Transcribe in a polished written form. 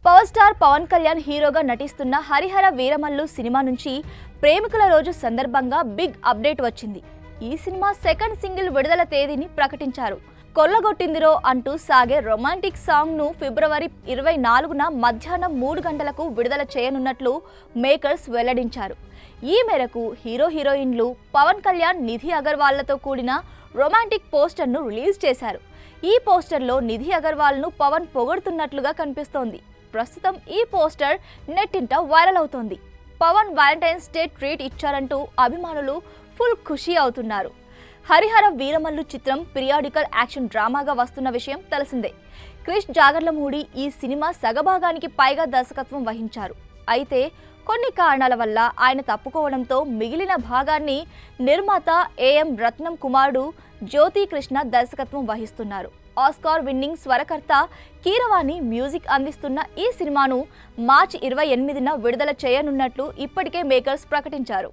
Power star Pawan Kalyan హీరోగా నటిస్తున్న Harihara Veeramallu cinema నుంచి ప్రేమికుల రోజు సందర్భంగా బిగ్ అప్డేట్ వచ్చింది. ఈ సినిమా సెకండ్ సింగిల్ విడుదల తేదీని ప్రకటించారు. కొల్లగొట్టిందిరో అంటూ సాగే రొమాంటిక్ సాంగ్ ను ఫిబ్రవరి 24న మధ్యాహ్నం 3 గంటలకు విడుదల చేయనున్నట్లు మేకర్స్ వెల్లడించారు. ఈ మేరకు హీరోయిన్లు పవన్ కళ్యాణ్, నిధి అగర్వాల్లతో కూడిన రొమాంటిక్ పోస్టర్ను రిలీజ్ చేశారు. ఈ పోస్టర్లో నిధి అగర్వాల్ను పవన్ పొగడుతున్నట్లుగా కనిపిస్తోంది. ప్రస్తుతం ఈ పోస్టర్ నెట్టింట వైరల్ అవుతోంది. పవన్ వ్యాలంటైన్స్ డే ట్రీట్ ఇచ్చారంటూ అభిమానులు ఫుల్ ఖుషి అవుతున్నారు. హరిహర వీరమల్లు చిత్రం పీరియాడికల్ యాక్షన్ డ్రామాగా వస్తున్న విషయం తెలిసిందే. క్రిష్ జాగర్లమూడి ఈ సినిమా సగభాగానికి పైగా దర్శకత్వం వహించారు. అయితే కొన్ని కారణాల వల్ల ఆయన తప్పుకోవడంతో మిగిలిన భాగాన్ని నిర్మాత ఏఎం రత్నం కుమారుడు జ్యోతి కృష్ణ దర్శకత్వం వహిస్తున్నారు. ఆస్కార్ విన్నింగ్ స్వరకర్త కీరవాణి మ్యూజిక్ అందిస్తున్న ఈ సినిమాను మార్చి 28న విడుదల చేయనున్నట్లు ఇప్పటికే మేకర్స్ ప్రకటించారు.